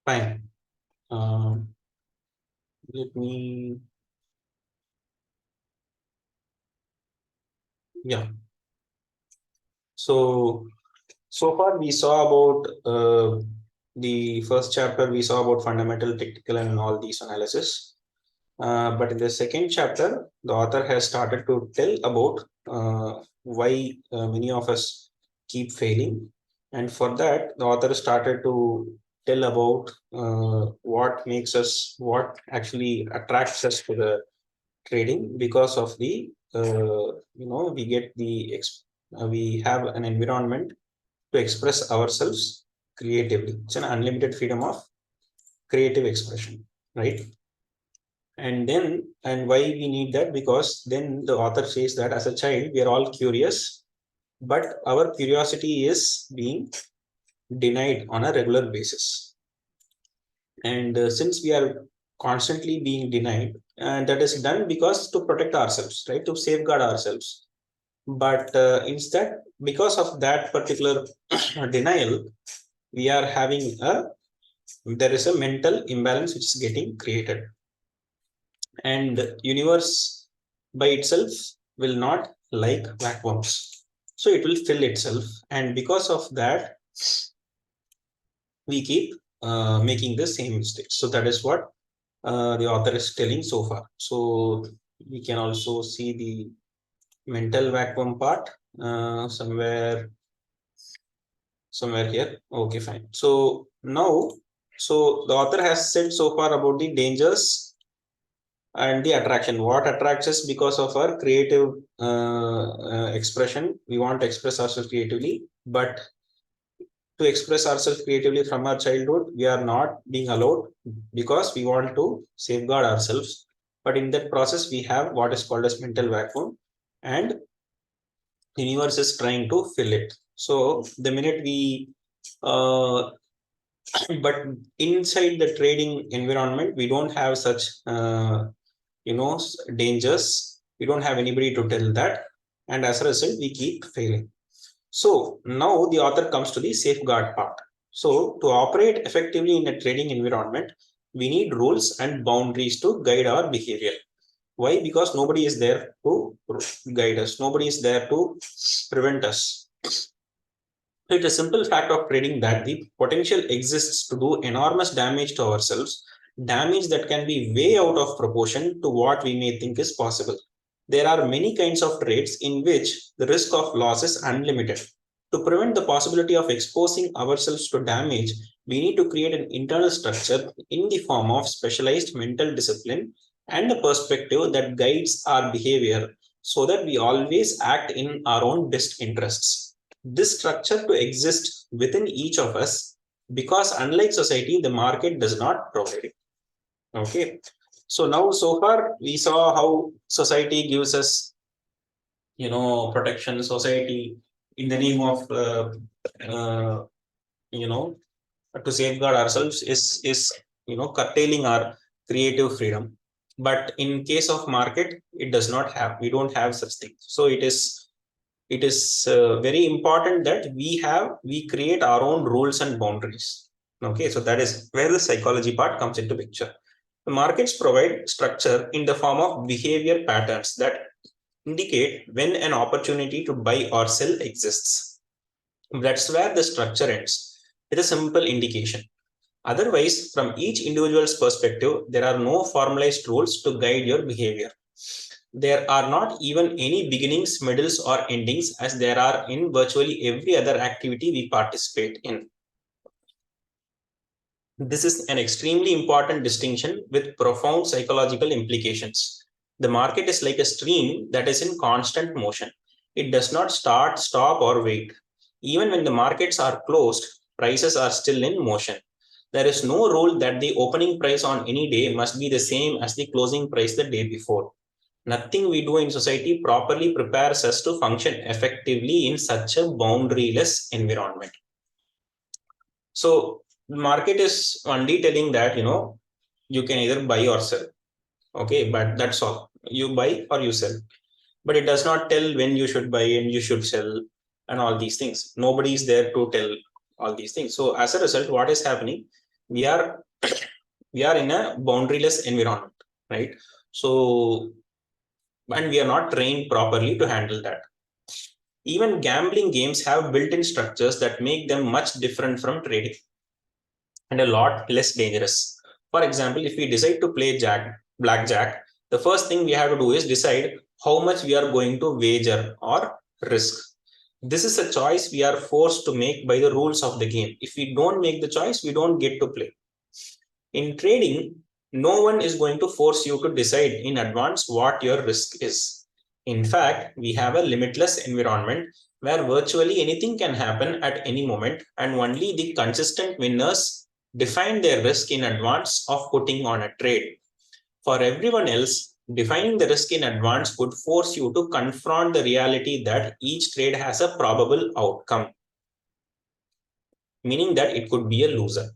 Fine. Let me, yeah. So far we saw about the first chapter, we saw about fundamental, technical, and all these analysis. But in the second chapter, the author has started to tell about why many of us keep failing. And for that, the author started to tell about what makes us, what actually attracts us to the trading because of the, we get the, we have an environment to express ourselves creatively. It's an unlimited freedom of creative expression, right? And why we need that? Because then the author says that as a child we are all curious, but our curiosity is being denied on a regular basis. And since we are constantly being denied, and that is done because to protect ourselves, right, to safeguard ourselves. But instead, because of that particular denial, we are having a, there is a mental imbalance which is getting created, and universe by itself will not like vacuums, so it will fill itself, and because of that we keep making the same mistakes. So that is what the author is telling so far. So we can also see the mental vacuum part somewhere here. Okay, fine. So now, so the author has said so far about the dangers and the attraction. What attracts us? Because of our creative expression, we want to express ourselves creatively, but to express ourselves creatively from our childhood we are not being allowed because we want to safeguard ourselves. But in that process we have what is called as mental vacuum, and the universe is trying to fill it. So the minute we uh, but inside the trading environment we don't have such dangers. We don't have anybody to tell that, and as a result we keep failing. So now the author comes to the safeguard part. So to operate effectively in a trading environment, we need rules and boundaries to guide our behavior. Why? Because nobody is there to guide us, nobody is there to prevent us. It's a simple fact of trading that the potential exists to do enormous damage to ourselves, damage that can be way out of proportion to what we may think is possible. There are many kinds of trades in which the risk of loss is unlimited. To prevent the possibility of exposing ourselves to damage, we need to create an internal structure in the form of specialized mental discipline and a perspective that guides our behavior so that we always act in our own best interests. This structure to exist within each of us, because unlike society, the market does not provide it. Okay. So now, so far, we saw how society gives us, protection. Society, in the name of, uh, you know, to safeguard ourselves, is curtailing our creative freedom. But in case of market, it does not have. We don't have such things. So it is very important that we create our own rules and boundaries. Okay, so that is where the psychology part comes into picture. The markets provide structure in the form of behavior patterns that indicate when an opportunity to buy or sell exists. That's where the structure ends, with a simple indication. Otherwise, from each individual's perspective, there are no formalized rules to guide your behavior. There are not even any beginnings, middles, or endings, as there are in virtually every other activity we participate in. This is an extremely important distinction with profound psychological implications. The market is like a stream that is in constant motion. It does not start, stop, or wait. Even when the markets are closed, prices are still in motion. There is no rule that the opening price on any day must be the same as the closing price the day before. Nothing we do in society properly prepares us to function effectively in such a boundaryless environment. So market is only telling that you can either buy or sell. Okay, but that's all. You buy or you sell. But it does not tell when you should buy and you should sell and all these things. Nobody is there to tell all these things. So as a result, what is happening? we are in a boundaryless environment, right? So, and we are not trained properly to handle that. Even gambling games have built-in structures that make them much different from trading and a lot less dangerous. For example, if we decide to play blackjack, the first thing we have to do is decide how much we are going to wager or risk. This is a choice we are forced to make by the rules of the game. If we don't make the choice, we don't get to play. In trading, no one is going to force you to decide in advance what your risk is. In fact, we have a limitless environment where virtually anything can happen at any moment, and only the consistent winners define their risk in advance of putting on a trade. For everyone else, defining the risk in advance would force you to confront the reality that each trade has a probable outcome, meaning that it could be a loser.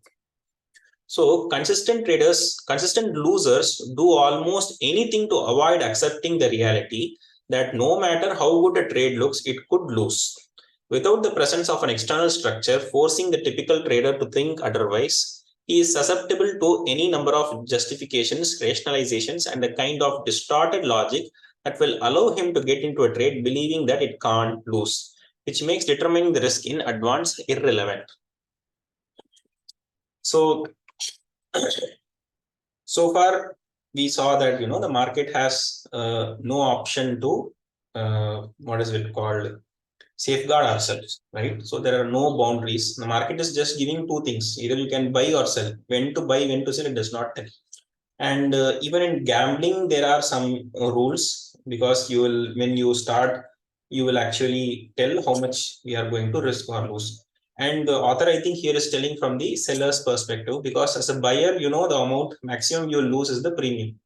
So consistent losers do almost anything to avoid accepting the reality that no matter how good a trade looks, it could lose. Without the presence of an external structure forcing the typical trader to think otherwise, he is susceptible to any number of justifications, rationalizations, and a kind of distorted logic that will allow him to get into a trade believing that it can't lose, which makes determining the risk in advance irrelevant. So so far we saw that the market has no option to what is it called, safeguard ourselves, right? So there are no boundaries. The market is just giving two things: either you can buy or sell. When to buy, when to sell, it does not tell. And even in gambling there are some rules, because you will, when you start, you will actually tell how much we are going to risk or lose. And the author, I think, here is telling from the seller's perspective, because as a buyer, the amount maximum you will lose is the premium.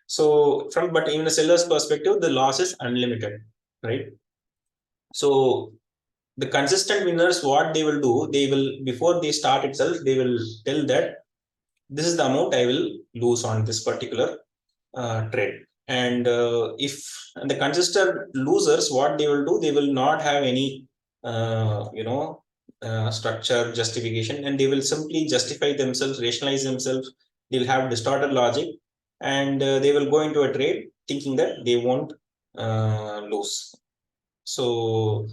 So but in the seller's perspective, the loss is unlimited, right? So the consistent winners, what they will do, they will, before they start itself, they will tell that this is the amount I will lose on this particular trade. And if the consistent losers, what they will do, they will not have any structure, justification, and they will simply justify themselves, rationalize themselves. They'll have distorted logic, and they will go into a trade thinking that they won't lose. So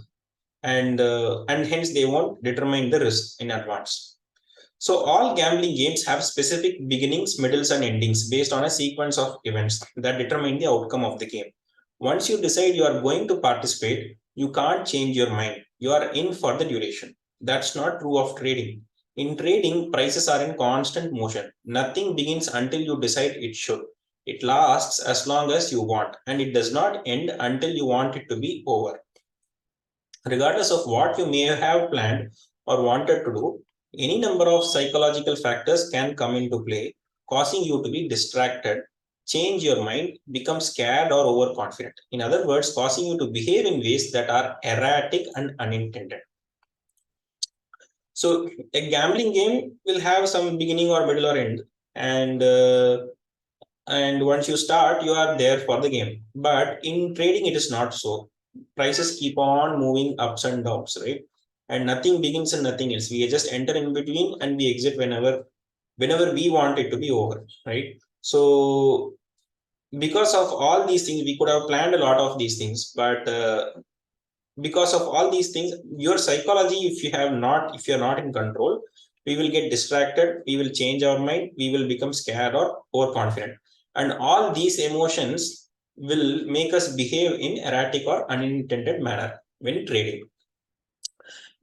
and hence they won't determine the risk in advance. So all gambling games have specific beginnings, middles, and endings based on a sequence of events that determine the outcome of the game. Once you decide you are going to participate, you can't change your mind. You are in for the duration. That's not true of trading. In trading, prices are in constant motion. Nothing begins until you decide it should. It lasts as long as you want, and it does not end until you want it to be over. Regardless of what you may have planned or wanted to do, any number of psychological factors can come into play, causing you to be distracted, change your mind, become scared or overconfident. In other words, causing you to behave in ways that are erratic and unintended. So a gambling game will have some beginning or middle or end, and once you start, you are there for the game. But in trading, it is not so. Prices keep on moving ups and downs, right? And nothing begins and nothing else. We just enter in between and we exit whenever we want it to be over, right? So because of all these things, we could have planned a lot of these things, but because of all these things, your psychology, if you're not in control, we will get distracted, we will change our mind, we will become scared or overconfident, and all these emotions will make us behave in erratic or unintended manner when trading.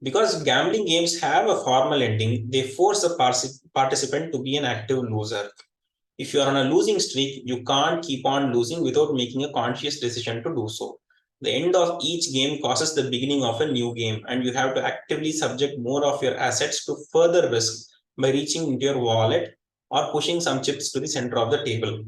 Because gambling games have a formal ending, they force the participant to be an active loser. If you are on a losing streak, you can't keep on losing without making a conscious decision to do so. The end of each game causes the beginning of a new game, and you have to actively subject more of your assets to further risk by reaching into your wallet or pushing some chips to the center of the table.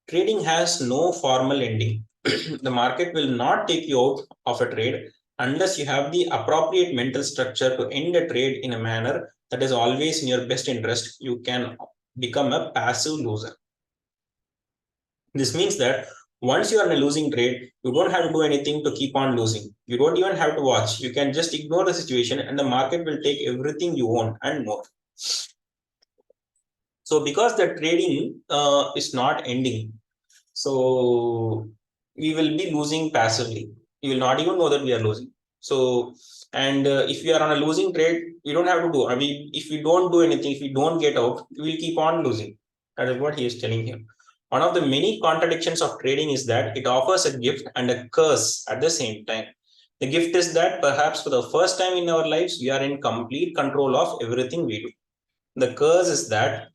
Trading has no formal ending. The market will not take you out of a trade unless you have the appropriate mental structure to end a trade in a manner that is always in your best interest. You can become a passive loser. This means that once you are in a losing trade, you don't have to do anything to keep on losing. You don't even have to watch. You can just ignore the situation and the market will take everything you own and more. So because the trading is not ending, so we will be losing passively. You will not even know that we are losing. So, and if we are on a losing trade, we don't have to do. I mean, if we don't do anything, if we don't get out, we will keep on losing. That is what he is telling here. One of the many contradictions of trading is that it offers a gift and a curse at the same time. The gift is that perhaps for the first time in our lives, we are in complete control of everything we do. The curse is that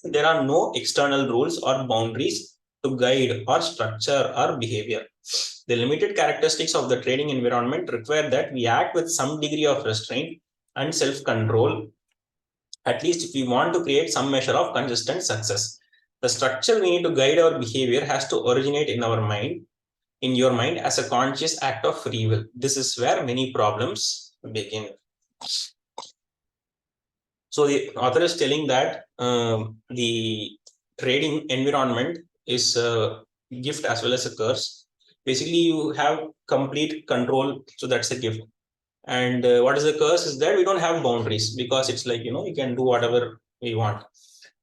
there are no external rules or boundaries to guide or structure our behavior. The limited characteristics of the trading environment require that we act with some degree of restraint and self control, at least if we want to create some measure of consistent success. The structure we need to guide our behavior has to originate in our mind, in your mind, as a conscious act of free will. This is where many problems begin. So the author is telling that the trading environment is a gift as well as a curse. Basically, you have complete control, so that's a gift. And what is the curse is that we don't have boundaries, because it's like, you can do whatever we want,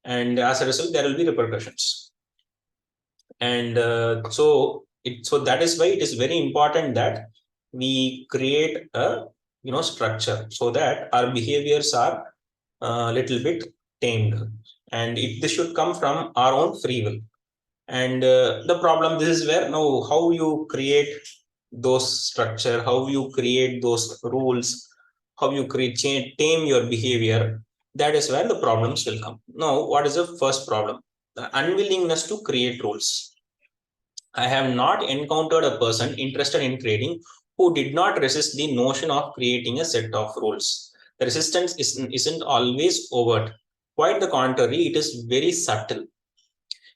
and as a result, there will be repercussions. And so that is why it is very important that we create a structure so that our behaviors are a little bit tamed, and this should come from our own free will. And the problem, this is where now how you create those structure, how you create those rules, how you tame your behavior, that is where the problems will come. Now, what is the first problem? The unwillingness to create rules. I have not encountered a person interested in trading who did not resist the notion of creating a set of rules. The resistance isn't always overt. Quite the contrary, it is very subtle.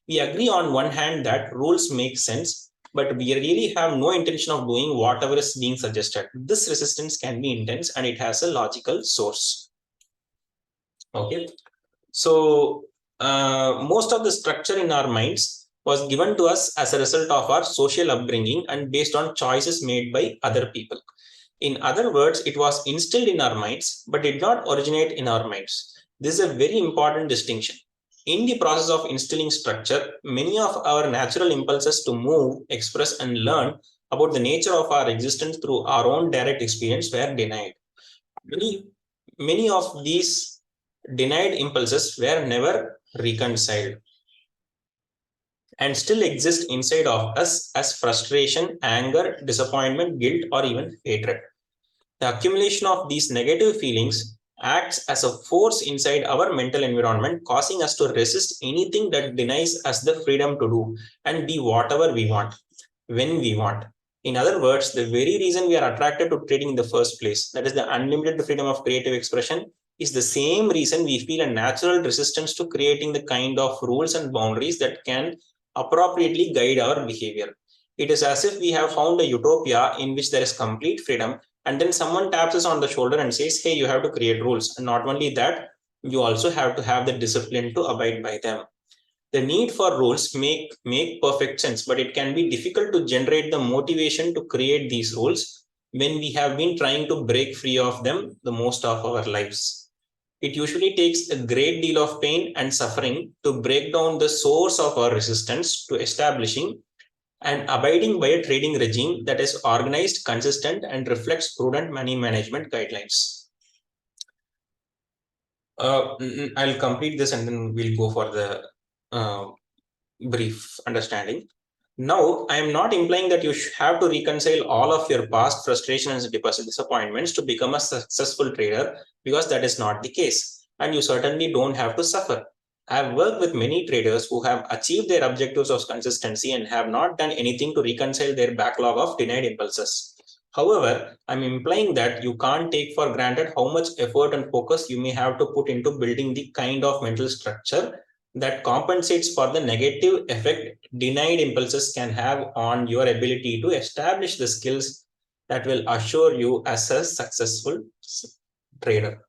We agree on one hand that rules make sense, but we really have no intention of doing whatever is being suggested. This resistance can be intense and it has a logical source. Okay, so most of the structure in our minds was given to us as a result of our social upbringing and based on choices made by other people. In other words, it was instilled in our minds, but did not originate in our minds. This is a very important distinction. In the process of instilling structure, many of our natural impulses to move, express, and learn about the nature of our existence through our own direct experience were denied. Many of these denied impulses were never reconciled and still exist inside of us as frustration, anger, disappointment, guilt, or even hatred. The accumulation of these negative feelings acts as a force inside our mental environment, causing us to resist anything that denies us the freedom to do and be whatever we want, when we want. In other words, the very reason we are attracted to trading in the first place, that is the unlimited freedom of creative expression, is the same reason we feel a natural resistance to creating the kind of rules and boundaries that can appropriately guide our behavior. It is as if we have found a utopia in which there is complete freedom, and then someone taps us on the shoulder and says, hey, you have to create rules. And not only that, you also have to have the discipline to abide by them. The need for rules make perfect sense, but it can be difficult to generate the motivation to create these rules when we have been trying to break free of them the most of our lives. It usually takes a great deal of pain and suffering to break down the source of our resistance to establishing and abiding by a trading regime that is organized, consistent, and reflects prudent money management guidelines. I'll complete this and then we'll go for the brief understanding. Now, I am not implying that you have to reconcile all of your past frustrations and disappointments to become a successful trader, because that is not the case. And you certainly don't have to suffer. I have worked with many traders who have achieved their objectives of consistency and have not done anything to reconcile their backlog of denied impulses. However, I'm implying that you can't take for granted how much effort and focus you may have to put into building the kind of mental structure that compensates for the negative effect denied impulses can have on your ability to establish the skills that will assure you as a successful trader.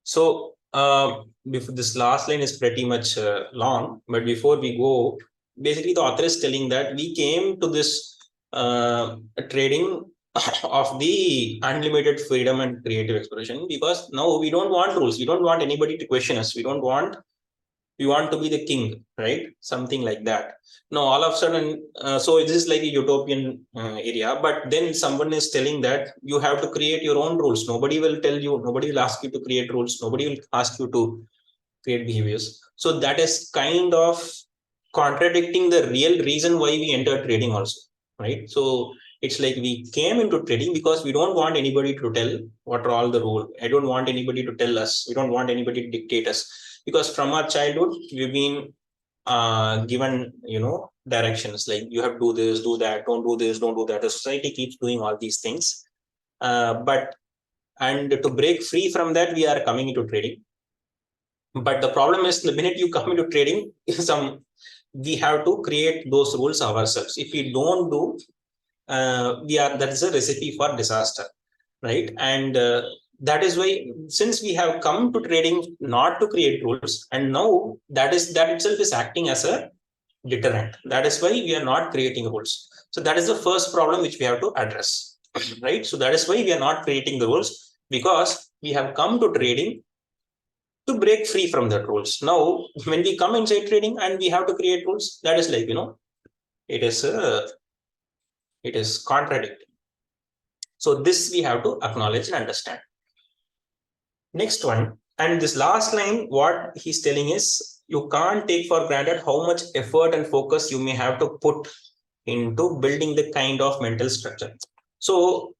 So this last line is pretty much long, but before we go, basically the author is telling that we came to this trading of the unlimited freedom and creative expression, because now we don't want rules. We don't want anybody to question us. We want to be the king, right? Something like that. Now all of a sudden, so this is like a utopian area, but then someone is telling that you have to create your own rules. Nobody will tell you, nobody will ask you to create rules, nobody will ask you to create behaviors. So that is kind of contradicting the real reason why we entered trading also, right? So it's like we came into trading because we don't want anybody to tell what are all the rules. I don't want anybody to tell us. We don't want anybody to dictate us, because from our childhood we've been given, directions like you have to do this, do that, don't do this, don't do that. The society keeps doing all these things, but and to break free from that, we are coming into trading. But the problem is, the minute you come into trading, we have to create those rules ourselves. If we don't do, that is a recipe for disaster, right? And that is why, since we have come to trading not to create rules, and now that itself is acting as a deterrent. That is why we are not creating rules. So that is the first problem which we have to address, right? So that is why we are not creating the rules, because we have come to trading to break free from the rules. Now, when we come inside trading and we have to create rules, that is like, it is contradicting. So this we have to acknowledge and understand. Next one, and this last line, what he's telling is, you can't take for granted how much effort and focus you may have to put into building the kind of mental structure. So,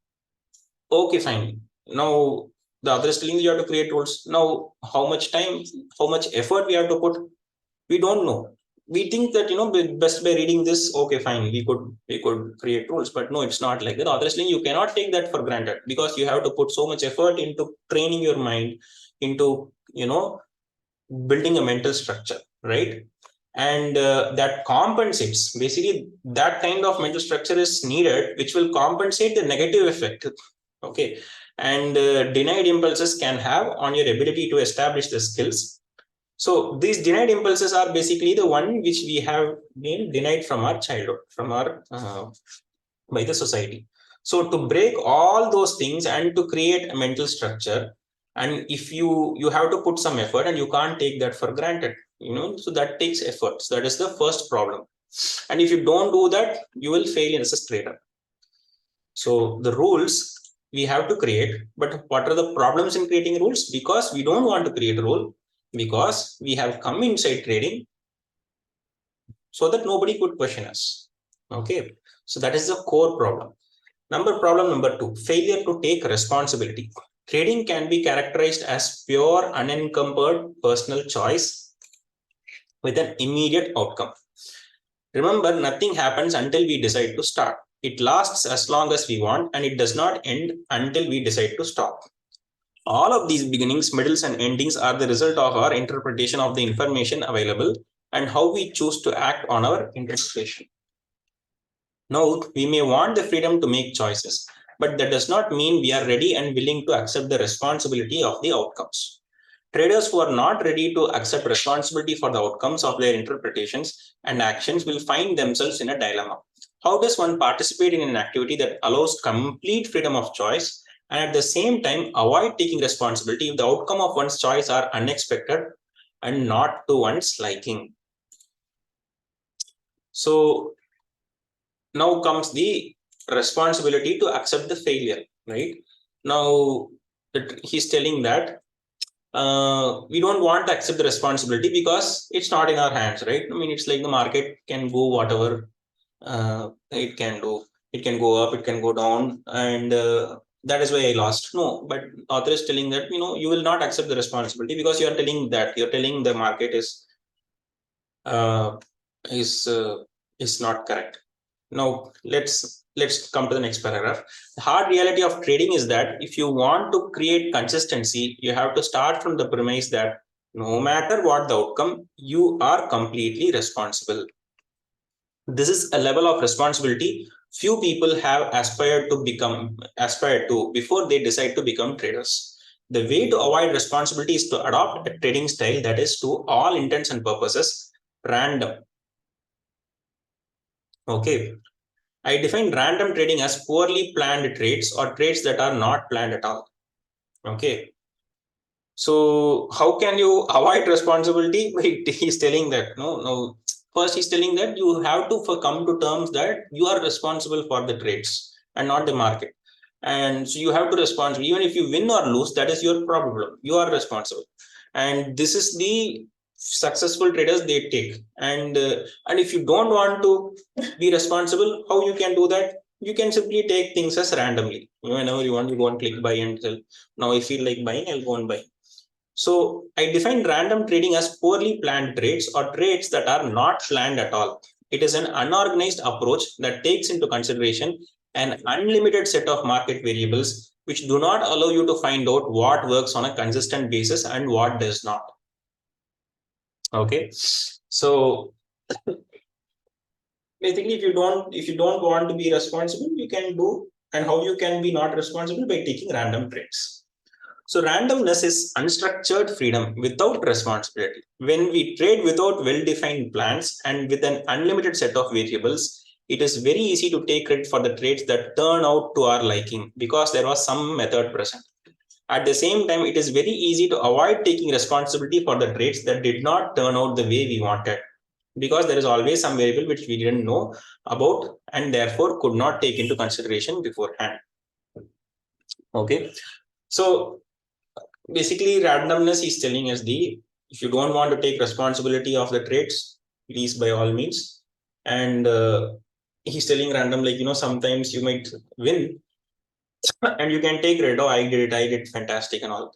okay, fine. Now, the other is telling you have to create rules. Now, how much time, how much effort we have to put, we don't know. We think that, best by reading this, okay, fine, we could create rules, but no, it's not like that. Obviously, you cannot take that for granted, because you have to put so much effort into training your mind, into building a mental structure, right? And that compensates, basically that kind of mental structure is needed, which will compensate the negative effect, okay, and denied impulses can have on your ability to establish the skills. So these denied impulses are basically the one which we have been denied from our childhood, from our by the society. So to break all those things and to create a mental structure, and if you have to put some effort, and you can't take that for granted, so that takes effort. So that is the first problem. And if you don't do that, you will fail as a trader. So the rules we have to create, but what are the problems in creating rules? Because we don't want to create a rule, because we have come inside trading so that nobody could question us. Okay, so that is the core problem. Problem number 2, failure to take responsibility. Trading can be characterized as pure, unencumbered personal choice with an immediate outcome. Remember, nothing happens until we decide to start. It lasts as long as we want, and it does not end until we decide to stop. All of these beginnings, middles, and endings are the result of our interpretation of the information available and how we choose to act on our interpretation. Now, we may want the freedom to make choices, but that does not mean we are ready and willing to accept the responsibility of the outcomes. Traders who are not ready to accept responsibility for the outcomes of their interpretations and actions will find themselves in a dilemma. How does one participate in an activity that allows complete freedom of choice and at the same time avoid taking responsibility if the outcome of one's choice are unexpected and not to one's liking? So now comes the responsibility to accept the failure, right? Now he's telling that we don't want to accept the responsibility because it's not in our hands, right? I mean, it's like the market can go whatever it can do. It can go up, it can go down, and that is why I lost. No, but author is telling that you will not accept the responsibility, because you're telling the market uh, is uh, is not correct. Now let's come to the next paragraph. The hard reality of trading is that if you want to create consistency, you have to start from the premise that no matter what the outcome, you are completely responsible. This is a level of responsibility few people have aspired to before they decide to become traders. The way to avoid responsibility is to adopt a trading style that is, to all intents and purposes, random. Okay. I define random trading as poorly planned trades or trades that are not planned at all. Okay. So how can you avoid responsibility? He's telling that no. First, he's telling that you have to come to terms that you are responsible for the trades and not the market. And so you have to respond. Even if you win or lose, that is your problem. You are responsible. And this is the successful traders they take. And if you don't want to be responsible, how you can do that? You can simply take things as randomly. Whenever you want, you go and click buy and sell. Now I feel like buying, I'll go and buy. So I define random trading as poorly planned trades or trades that are not planned at all. It is an unorganized approach that takes into consideration an unlimited set of market variables which do not allow you to find out what works on a consistent basis and what does not. Okay, so basically if you don't want to be responsible, you can do, and how you can be not responsible? By taking random trades. So randomness is unstructured freedom without responsibility. When we trade without well-defined plans and with an unlimited set of variables, it is very easy to take credit for the trades that turn out to our liking because there was some method present. At the same time, it is very easy to avoid taking responsibility for the trades that did not turn out the way we wanted, because there is always some variable which we didn't know about and therefore could not take into consideration beforehand. Okay, so basically randomness is telling us if you don't want to take responsibility of the trades, please by all means. And he's telling random, like sometimes you might win and you can take credit. Oh, I did fantastic and all.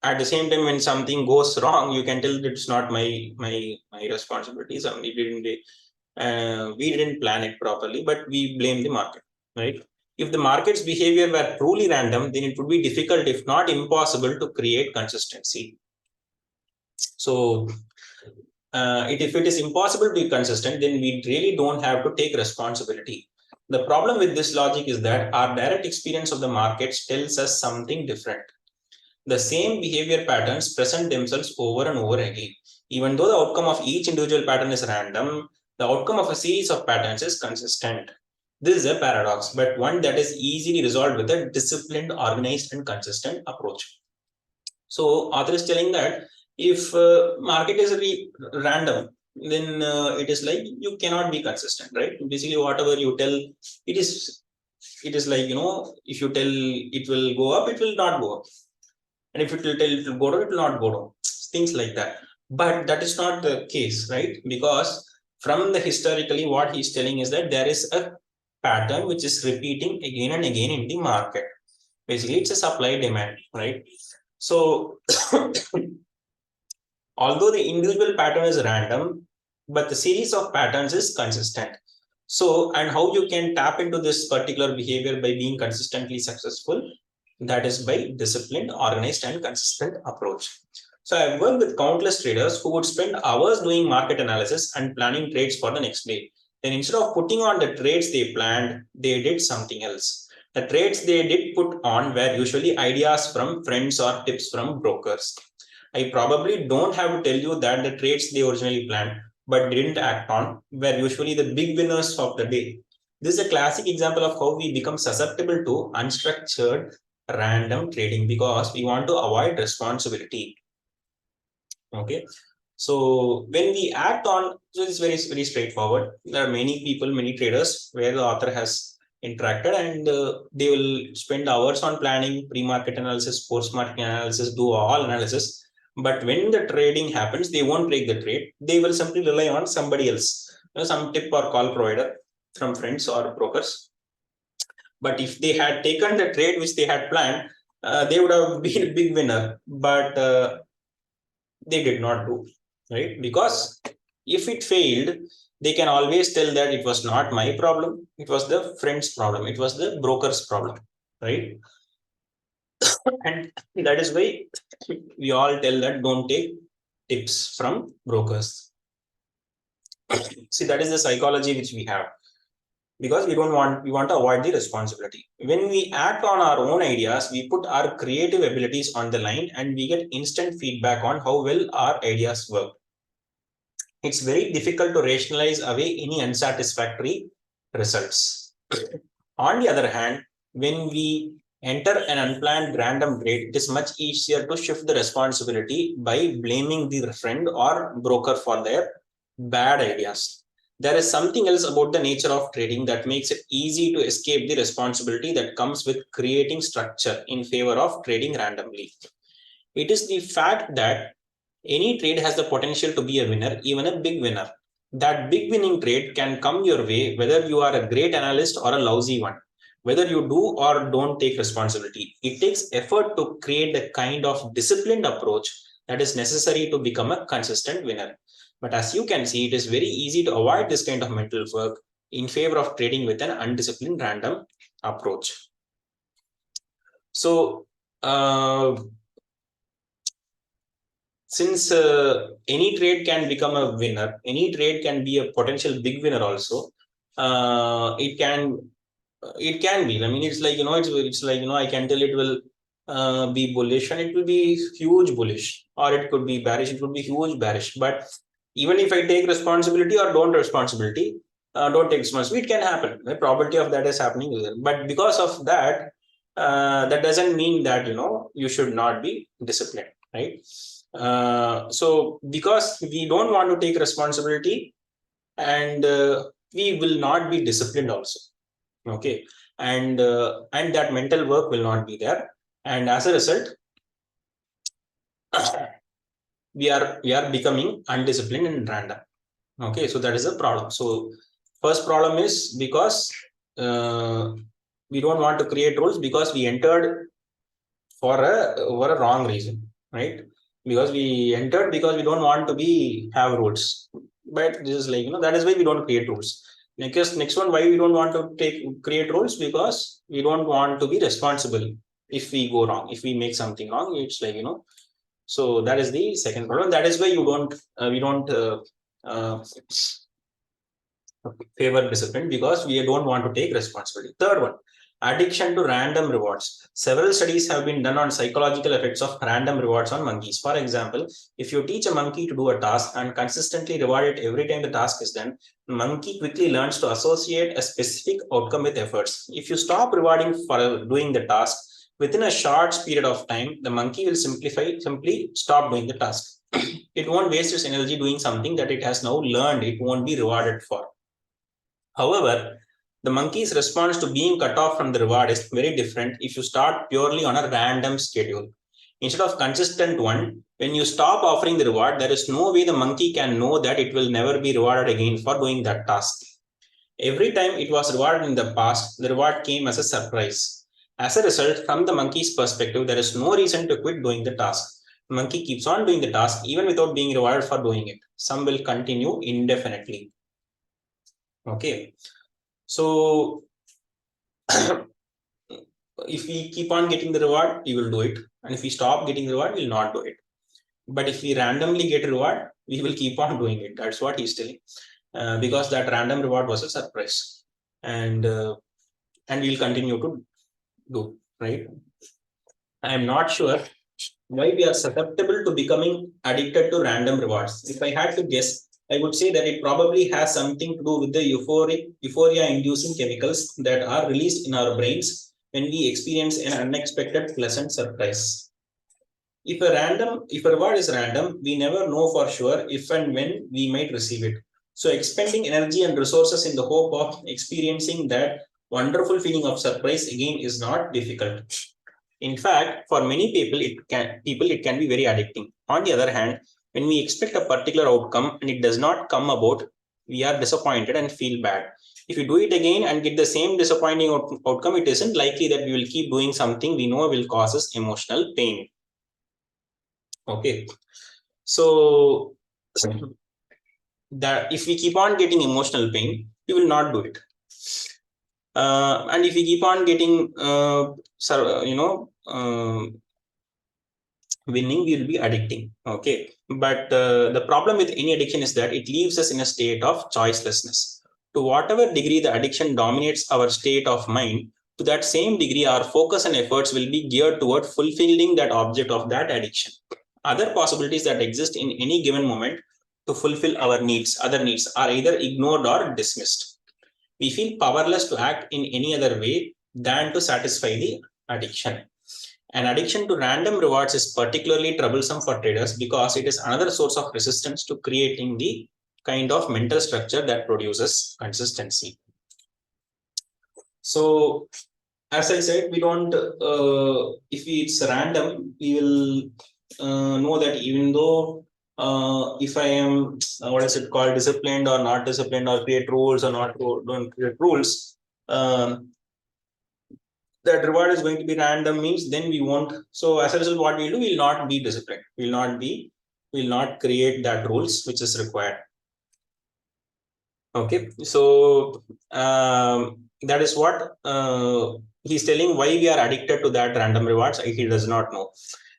At the same time, when something goes wrong, you can tell that it's not my responsibility. We didn't plan it properly, but we blame the market, right? If the market's behavior were truly random, then it would be difficult, if not impossible, to create consistency. So, if it is impossible to be consistent, then we really don't have to take responsibility. The problem with this logic is that our direct experience of the markets tells us something different. The same behavior patterns present themselves over and over again. Even though the outcome of each individual pattern is random, the outcome of a series of patterns is consistent. This is a paradox, but one that is easily resolved with a disciplined, organized, and consistent approach. So, author is telling that if market is random, then it is like you cannot be consistent, right? Basically, whatever you tell, it is like if you tell it will go up, it will not go up, and if it will tell it will go down, it will not go down. Things like that. But that is not the case, right? Because from the historically, what he's telling is that there is a pattern which is repeating again and again in the market. Basically, it's a supply demand, right? So, although the individual pattern is random, but the series of patterns is consistent. So, and how you can tap into this particular behavior by being consistently successful? That is by disciplined, organized, and consistent approach. So I've worked with countless traders who would spend hours doing market analysis and planning trades for the next day. Then instead of putting on the trades they planned, they did something else. The trades they did put on were usually ideas from friends or tips from brokers. I probably don't have to tell you that the trades they originally planned but didn't act on were usually the big winners of the day. This is a classic example of how we become susceptible to unstructured random trading because we want to avoid responsibility. Okay, so when we act on, so it's very straightforward. There are many people, many traders where the author has interacted, and they will spend hours on planning pre-market analysis, post-market analysis, do all analysis. But when the trading happens, they won't break the trade. They will simply rely on somebody else, some tip or call provider from friends or brokers. But if they had taken the trade which they had planned, they would have been a big winner. But they did not do, right? Because if it failed, they can always tell that it was not my problem, it was the friend's problem, it was the broker's problem, right? And that is why we all tell that don't take tips from brokers. See, that is the psychology which we have, because we want to avoid the responsibility. When we act on our own ideas, we put our creative abilities on the line and we get instant feedback on how well our ideas work. It's very difficult to rationalize away any unsatisfactory results. On the other hand, when we enter an unplanned random trade, it is much easier to shift the responsibility by blaming the friend or broker for their bad ideas. There is something else about the nature of trading that makes it easy to escape the responsibility that comes with creating structure in favor of trading randomly. It is the fact that any trade has the potential to be a winner, even a big winner. That big winning trade can come your way whether you are a great analyst or a lousy one, whether you do or don't take responsibility. It takes effort to create the kind of disciplined approach that is necessary to become a consistent winner. But as you can see, it is very easy to avoid this kind of mental work in favor of trading with an undisciplined random approach. So, since any trade can become a winner, any trade can be a potential big winner also. It can be. I mean, it's like it's like I can tell it will be bullish and it will be huge bullish, or it could be bearish. It could be huge bearish. But even if I take responsibility or don't take responsibility, it can happen. The probability of that is happening. But because of that, that doesn't mean that you should not be disciplined, right? So because we don't want to take responsibility, and we will not be disciplined also. Okay, and that mental work will not be there, and as a result, we are becoming undisciplined and random. Okay, so that is a problem. So first problem is because we don't want to create rules because we entered for a wrong reason, right? Because we entered because we don't want to have rules. But this is like that is why we don't create rules. Next one, why we don't want to create rules? Because we don't want to be responsible if we go wrong, if we make something wrong. It's like so that is the second problem. That is why we don't favor discipline, because we don't want to take responsibility. Third one, addiction to random rewards. Several studies have been done on psychological effects of random rewards on monkeys. For example, if you teach a monkey to do a task and consistently reward it every time the task is done, the monkey quickly learns to associate a specific outcome with efforts. If you stop rewarding for doing the task, within a short period of time, the monkey will simply stop doing the task. It won't waste its energy doing something that it has now learned it won't be rewarded for. However, the monkey's response to being cut off from the reward is very different if you start purely on a random schedule. Instead of consistent one, when you stop offering the reward, there is no way the monkey can know that it will never be rewarded again for doing that task. Every time it was rewarded in the past, the reward came as a surprise. As a result, from the monkey's perspective, there is no reason to quit doing the task. The monkey keeps on doing the task even without being rewarded for doing it. Some will continue indefinitely. Okay, so if we keep on getting the reward, we will do it, and if we stop getting the reward, we will not do it. But if we randomly get a reward, we will keep on doing it. That's what he's telling, because that random reward was a surprise, and we'll continue to do, right? I am not sure why we are susceptible to becoming addicted to random rewards. If I had to guess, I would say that it probably has something to do with the euphoria-inducing chemicals that are released in our brains when we experience an unexpected pleasant surprise. If a reward is random, we never know for sure if and when we might receive it. So expending energy and resources in the hope of experiencing that wonderful feeling of surprise again is not difficult. In fact, for many people, it can be very addicting. On the other hand, when we expect a particular outcome and it does not come about, we are disappointed and feel bad. If we do it again and get the same disappointing outcome, it isn't likely that we will keep doing something we know will cause us emotional pain. Okay, so that if we keep on getting emotional pain, we will not do it. And if we keep on getting, winning, we will be addicting. Okay, but the problem with any addiction is that it leaves us in a state of choicelessness. To whatever degree the addiction dominates our state of mind, to that same degree, our focus and efforts will be geared toward fulfilling that object of that addiction. Other possibilities that exist in any given moment to fulfill our needs, other needs, are either ignored or dismissed. we feel powerless to act in any other way than to satisfy the addiction. An addiction to random rewards is particularly troublesome for traders because it is another source of resistance to creating the kind of mental structure that produces consistency. So, as I said, we don't, if it's random, we will know that even though if I am, what is it called, disciplined or not disciplined, or create rules or not, don't create rules, that reward is going to be random means then we won't. So as a result, what we'll do, we'll not be disciplined. We'll not create that rules which is required. Okay, so that is what he's telling why we are addicted to that random rewards. He does not know.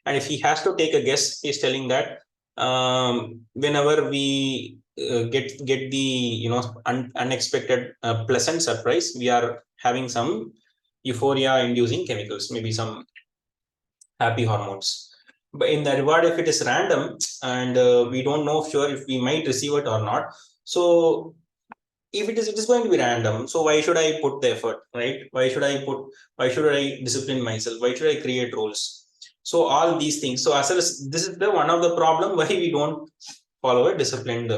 And if he has to take a guess, he's telling that whenever we get the unexpected pleasant surprise, we are having some euphoria inducing chemicals, maybe some happy hormones. But in the reward, if it is random and we don't know sure if we might receive it or not, so if it is going to be random, so why should I put the effort, right? Why should I discipline myself? Why should I create rules? So all these things. So as this is the one of the problem why we don't follow a disciplined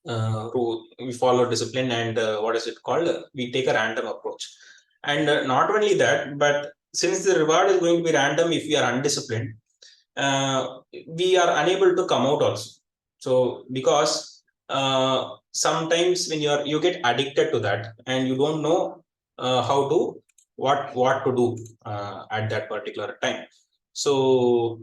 rule. We follow discipline and what is it called? We take a random approach. And not only that, but since the reward is going to be random, if we are undisciplined, we are unable to come out also. So because sometimes when you get addicted to that and you don't know what to do at that particular time. So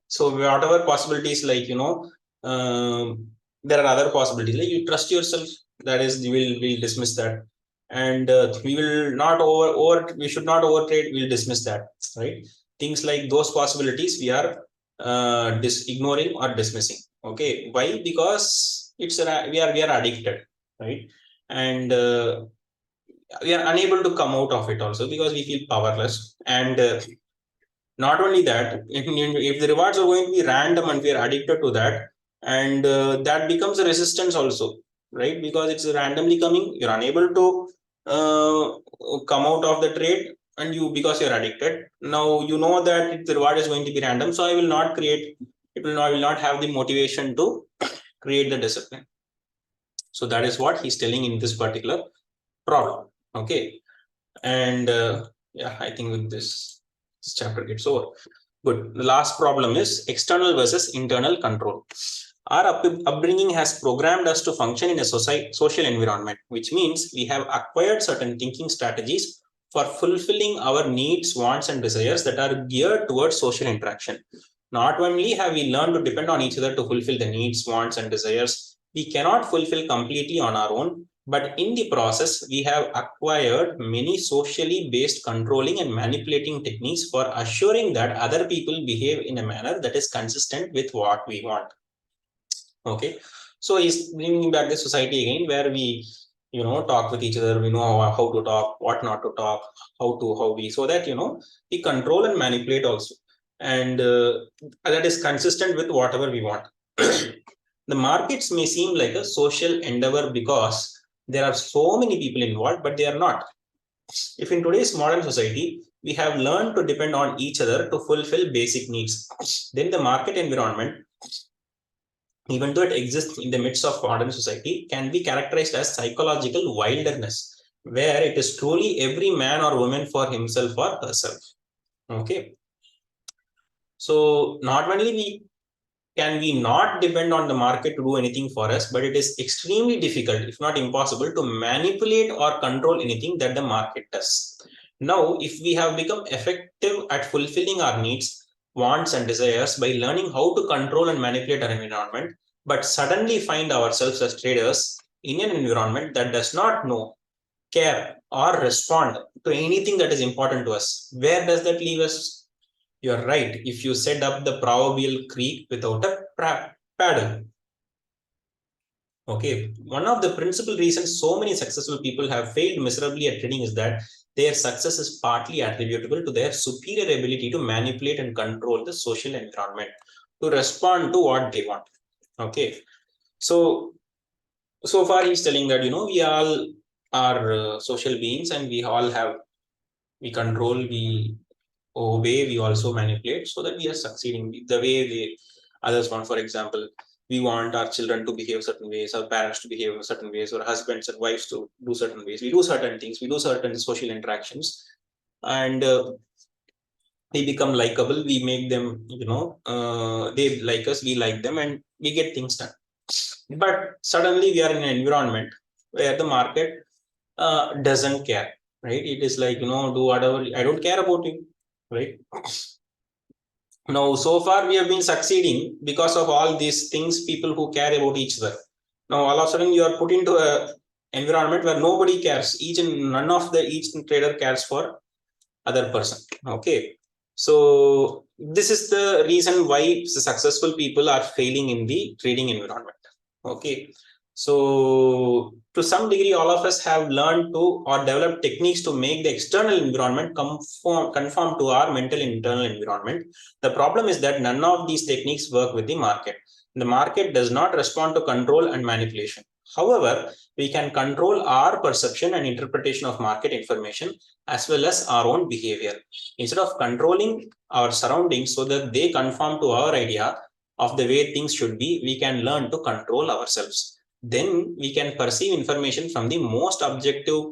so whatever possibilities, like there are other possibilities, like you trust yourself, that is we'll dismiss that, and we will not we should not overtrade, we'll dismiss that, right? Things like those possibilities we are ignoring or dismissing. Okay, why? Because we are addicted, right? And we are unable to come out of it also because we feel powerless. And not only that, if the rewards are going to be random and we are addicted to that, and that becomes a resistance also, right? Because it's randomly coming, you're unable to come out of the trade, and because you're addicted. Now you know that the reward is going to be random, so I will not create it. Will not have the motivation to create the discipline. So that is what he's telling in this particular problem. Okay, and yeah, I think with this chapter gets over. Good. The last problem is external versus internal control. Our upbringing has programmed us to function in a social environment, which means we have acquired certain thinking strategies for fulfilling our needs, wants, and desires that are geared towards social interaction. Not only have we learned to depend on each other to fulfill the needs, wants, and desires we cannot fulfill completely on our own, but in the process, we have acquired many socially based controlling and manipulating techniques for assuring that other people behave in a manner that is consistent with what we want. Okay, so he's bringing back the society again, where we talk with each other, we know how to talk, what not to talk, how we, so that we control and manipulate also, and that is consistent with whatever we want. The markets may seem like a social endeavor because there are so many people involved, but they are not. If in today's modern society we have learned to depend on each other to fulfill basic needs, then the market environment, even though it exists in the midst of modern society, can be characterized as psychological wilderness, where it is truly every man or woman for himself or herself. Okay. So not only can we not depend on the market to do anything for us, but it is extremely difficult, if not impossible, to manipulate or control anything that the market does. Now, if we have become effective at fulfilling our needs, wants, and desires by learning how to control and manipulate our environment, but suddenly find ourselves as traders in an environment that does not know, care, or respond to anything that is important to us, where does that leave us? You're right. If you set up the proverbial creek without a paddle. Okay. One of the principal reasons so many successful people have failed miserably at trading is that their success is partly attributable to their superior ability to manipulate and control the social environment to respond to what they want. Okay. So far he's telling that, we all are social beings, and we control, we obey, we also manipulate, so that we are succeeding the way others want. For example, we want our children to behave certain ways, our parents to behave in certain ways, or husbands and wives to do certain ways. We do certain things, we do certain social interactions, and we become likable. We make them, they like us, we like them, and we get things done. But suddenly we are in an environment where the market doesn't care, right? It is like, do whatever, I don't care about you, right? Now, so far we have been succeeding because of all these things, people who care about each other. Now, all of a sudden you are put into a environment where nobody cares. Each trader cares for other person. Okay. So this is the reason why successful people are failing in the trading environment. Okay. So to some degree, all of us have learned to or developed techniques to make the external environment conform to our mental internal environment. The problem is that none of these techniques work with the market. The market does not respond to control and manipulation. However, we can control our perception and interpretation of market information as well as our own behavior. Instead of controlling our surroundings so that they conform to our idea of the way things should be, we can learn to control ourselves. Then we can perceive information from the most objective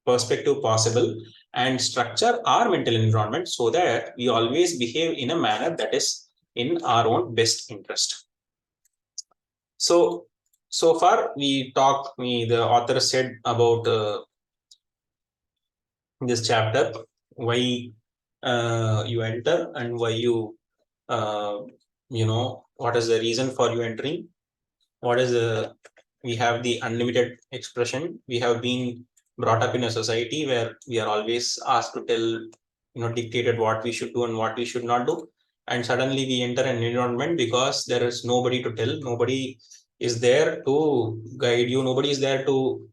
perspective possible and structure our mental environment so that we always behave in a manner that is in our own best interest. So far the author said about this chapter, why you enter and why you what is the reason for you entering, what is we have the unlimited expression. We have been brought up in a society where we are always asked to tell, dictated what we should do and what we should not do, and suddenly we enter an environment because there is nobody to tell, nobody is there to guide you, nobody is there to,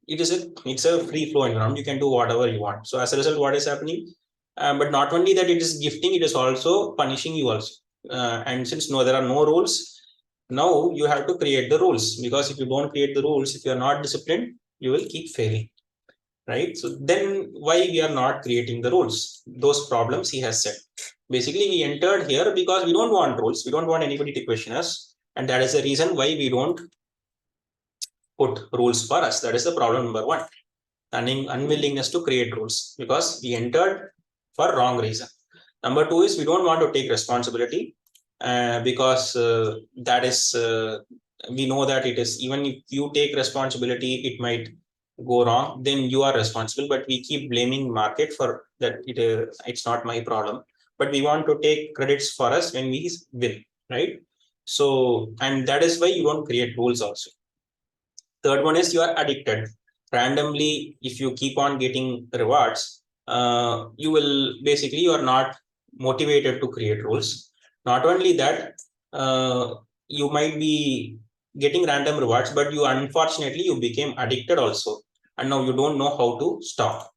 it's a free flow environment. You can do whatever you want. So as a result, what is happening? But not only that, it is gifting, it is also punishing you also. And since there are no rules, now you have to create the rules, because if you don't create the rules, if you are not disciplined, you will keep failing, right? So then why we are not creating the rules? Those problems he has said. Basically, we entered here because we don't want rules. We don't want anybody to question us. And that is the reason why we don't put rules for us. That is the problem number one. Unwillingness to create rules, because we entered for wrong reason. Number two is we don't want to take responsibility, because that is we know that it is, even if you take responsibility, it might go wrong, then you are responsible. But we keep blaming market for that. It's not my problem, but we want to take credits for us when we win, right? So, and that is why you don't create rules also. Third one is you are addicted. Randomly, if you keep on getting rewards, you will basically, you are not motivated to create rules. Not only that, you might be getting random rewards, but you unfortunately you became addicted also, and now you don't know how to stop.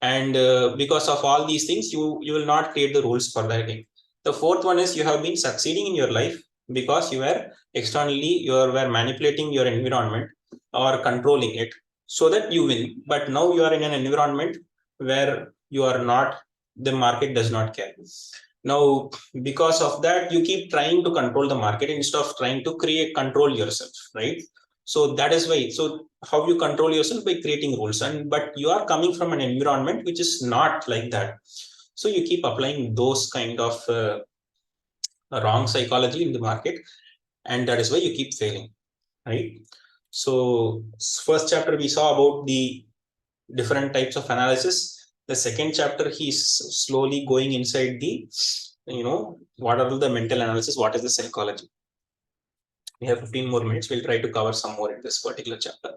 And because of all these things, you will not create the rules for that game. The fourth one is you have been succeeding in your life because you were externally, were manipulating your environment or controlling it so that you win. But now you are in an environment where you are not, the market does not care. Now, because of that, you keep trying to control the market instead of trying to control yourself, right? So that is why. So how you control yourself? By creating rules. But you are coming from an environment which is not like that. So you keep applying those kind of wrong psychology in the market, and that is why you keep failing, right? So first chapter we saw about the different types of analysis. The second chapter, he's slowly going inside the, what are the mental analysis, what is the psychology. We have 15 more minutes. We'll try to cover some more in this particular chapter.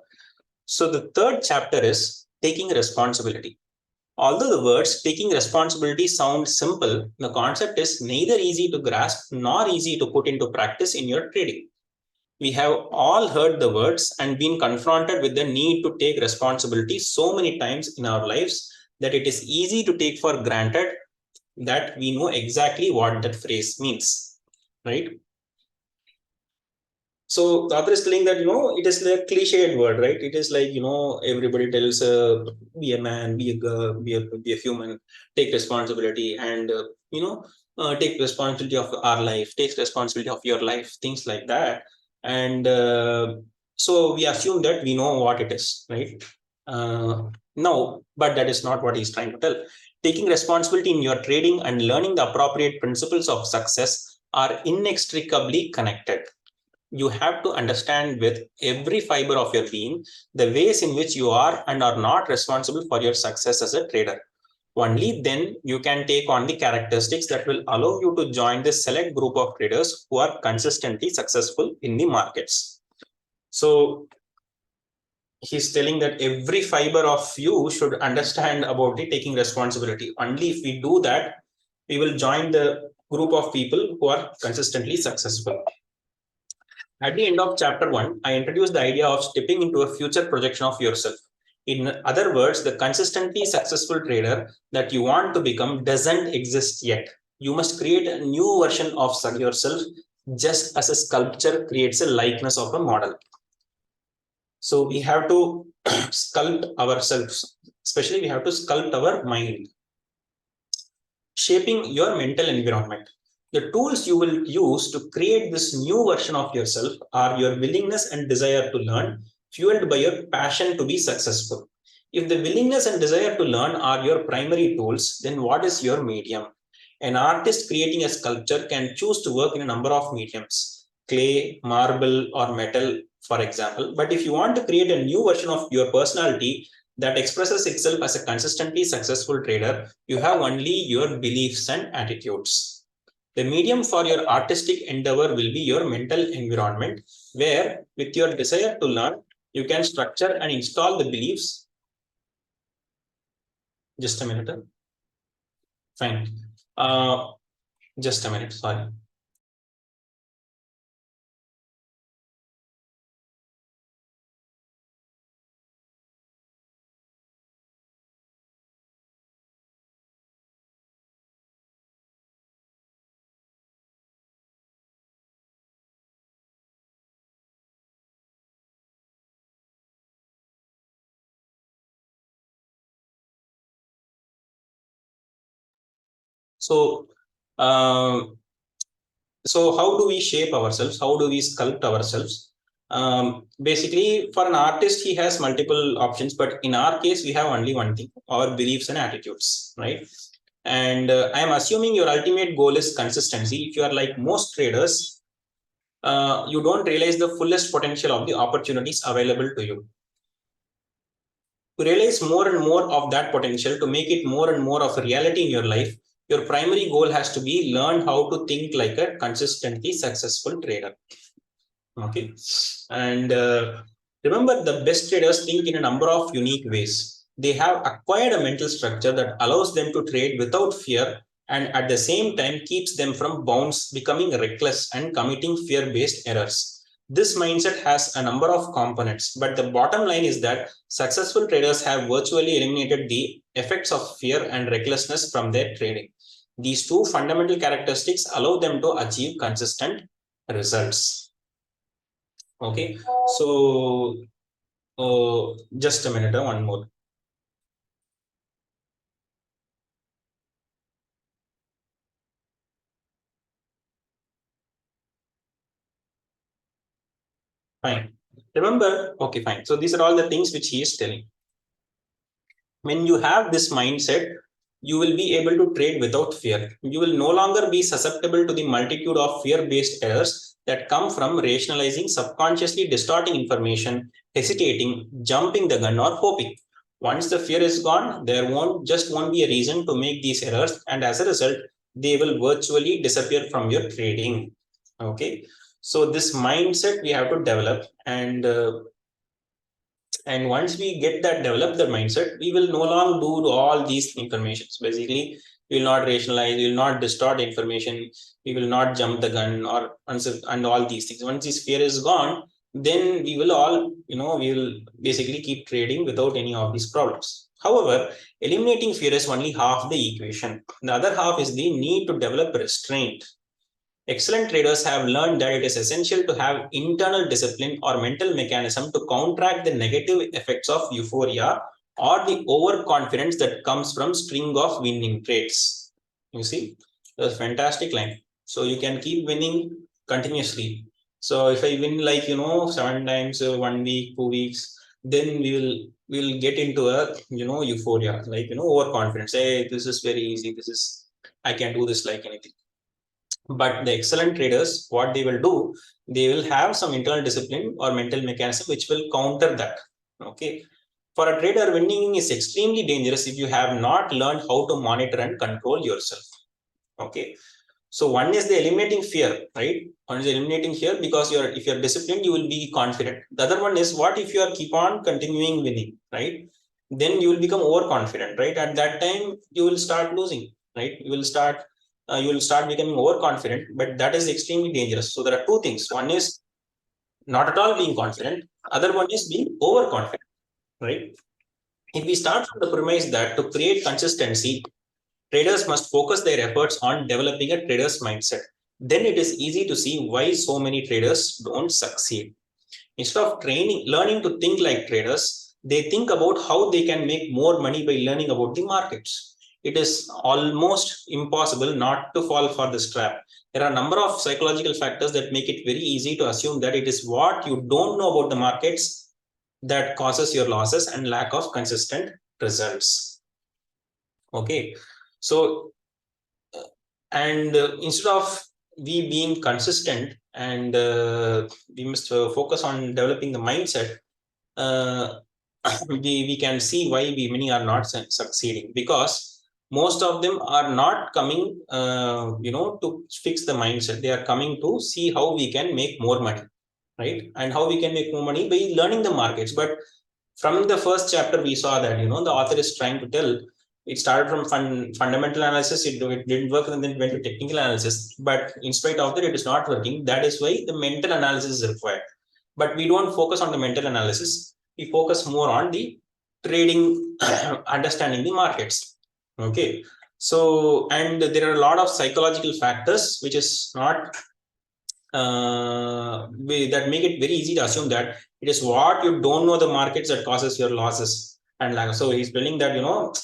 So the third chapter is taking responsibility. Although the words taking responsibility sound simple, the concept is neither easy to grasp nor easy to put into practice in your trading. We have all heard the words and been confronted with the need to take responsibility so many times in our lives that it is easy to take for granted that we know exactly what that phrase means, right? So the author is telling that, it is like cliched word, right? It is like, everybody tells, be a man, be a girl, be a human, take responsibility, and take responsibility of our life, take responsibility of your life, things like that. And so we assume that we know what it is, right? No, but that is not what he's trying to tell. Taking responsibility in your trading and learning the appropriate principles of success are inextricably connected. You have to understand with every fiber of your being the ways in which you are and are not responsible for your success as a trader. Only then you can take on the characteristics that will allow you to join this select group of traders who are consistently successful in the markets. So he's telling that every fiber of you should understand about the taking responsibility. Only if we do that, we will join the group of people who are consistently successful. At the end of chapter 1, I introduced the idea of stepping into a future projection of yourself. In other words, the consistently successful trader that you want to become doesn't exist yet. You must create a new version of yourself, just as a sculpture creates a likeness of a model. So we have to sculpt ourselves, especially we have to sculpt our mind. Shaping your mental environment. The tools you will use to create this new version of yourself are your willingness and desire to learn, fueled by your passion to be successful. If the willingness and desire to learn are your primary tools, then what is your medium? An artist creating a sculpture can choose to work in a number of mediums, clay, marble, or metal, for example. But if you want to create a new version of your personality that expresses itself as a consistently successful trader, you have only your beliefs and attitudes. The medium for your artistic endeavor will be your mental environment, where, with your desire to learn, you can structure and install the beliefs. Just a minute. Fine. Just a minute. Sorry. So, how do we shape ourselves? How do we sculpt ourselves? Basically, for an artist, he has multiple options, but in our case, we have only one thing: our beliefs and attitudes, right? And I am assuming your ultimate goal is consistency. If you are like most traders, you don't realize the fullest potential of the opportunities available to you. To realize more and more of that potential, to make it more and more of a reality in your life, your primary goal has to be learn how to think like a consistently successful trader. Okay. And remember, the best traders think in a number of unique ways. They have acquired a mental structure that allows them to trade without fear and at the same time keeps them from bounds, becoming reckless and committing fear-based errors. This mindset has a number of components, but the bottom line is that successful traders have virtually eliminated the effects of fear and recklessness from their trading. These two fundamental characteristics allow them to achieve consistent results. Okay, so just a minute, one more. Fine. Remember, okay, fine. So these are all the things which he is telling. When you have this mindset, you will be able to trade without fear. You will no longer be susceptible to the multitude of fear-based errors that come from rationalizing, subconsciously distorting information, hesitating, jumping the gun, or hoping. Once the fear is gone, there won't be a reason to make these errors, and as a result, they will virtually disappear from your trading. Okay, so this mindset we have to develop, and once we get that developed the mindset, we will no longer do all these informations. Basically, we will not rationalize, we will not distort information, we will not jump the gun or and all these things. Once this fear is gone, then we will all, we will basically keep trading without any of these problems. However, eliminating fear is only half the equation. The other half is the need to develop restraint. Excellent traders have learned that it is essential to have internal discipline or mental mechanism to counteract the negative effects of euphoria or the overconfidence that comes from string of winning trades. You see, that's a fantastic line. So you can keep winning continuously. So if I win like 7 times, 1 week, 2 weeks, then we'll get into a euphoria, like overconfidence. Hey, this is very easy. I can do this like anything. But the excellent traders, what they will do, they will have some internal discipline or mental mechanism which will counter that. Okay. For a trader, winning is extremely dangerous if you have not learned how to monitor and control yourself. Okay. So one is the eliminating fear, right? One is eliminating fear because if you're disciplined, you will be confident. The other one is what if you are keep on continuing winning, right? Then you will become overconfident, right? At that time, you will start losing, right? You will start becoming overconfident, but that is extremely dangerous. So there are two things. One is not at all being confident. Other one is being overconfident, right? If we start from the premise that to create consistency, traders must focus their efforts on developing a trader's mindset. Then it is easy to see why so many traders don't succeed. Instead of learning to think like traders, they think about how they can make more money by learning about the markets. It is almost impossible not to fall for this trap. There are a number of psychological factors that make it very easy to assume that it is what you don't know about the markets that causes your losses and lack of consistent results. Okay, so and instead of we being consistent and we must focus on developing the mindset, we can see why many are not succeeding, because most of them are not coming to fix the mindset. They are coming to see how we can make more money, right? And how we can make more money by learning the markets. But from the first chapter we saw that the author is trying to tell, it started from fundamental analysis, it didn't work, and then it went to technical analysis. But in spite of that, it is not working. That is why the mental analysis is required. But we don't focus on the mental analysis. We focus more on the trading, understanding the markets. Okay. So, and there are a lot of psychological factors which is not that make it very easy to assume that it is what you don't know the markets that causes your losses. And like, so he's telling that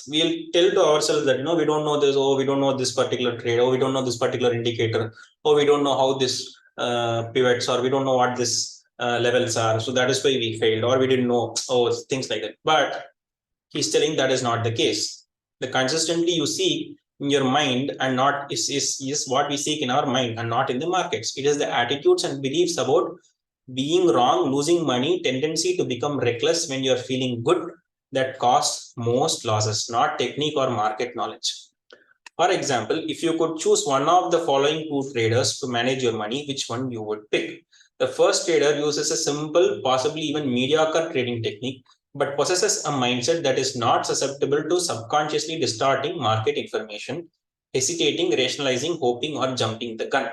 we'll tell to ourselves that we don't know this, we don't know this particular trade, we don't know this particular indicator, we don't know how this pivots, or we don't know what this levels are, so that is why we failed, or we didn't know, things like that. But he's telling that is not the case. The consistently you see in your mind and not is what we seek in our mind and not in the markets. It is the attitudes and beliefs about being wrong, losing money, tendency to become reckless when you're feeling good that cause most losses, not technique or market knowledge. For example, if you could choose one of the following two traders to manage your money, which one you would pick? The first trader uses a simple, possibly even mediocre trading technique, but possesses a mindset that is not susceptible to subconsciously distorting market information, hesitating, rationalizing, hoping, or jumping the gun.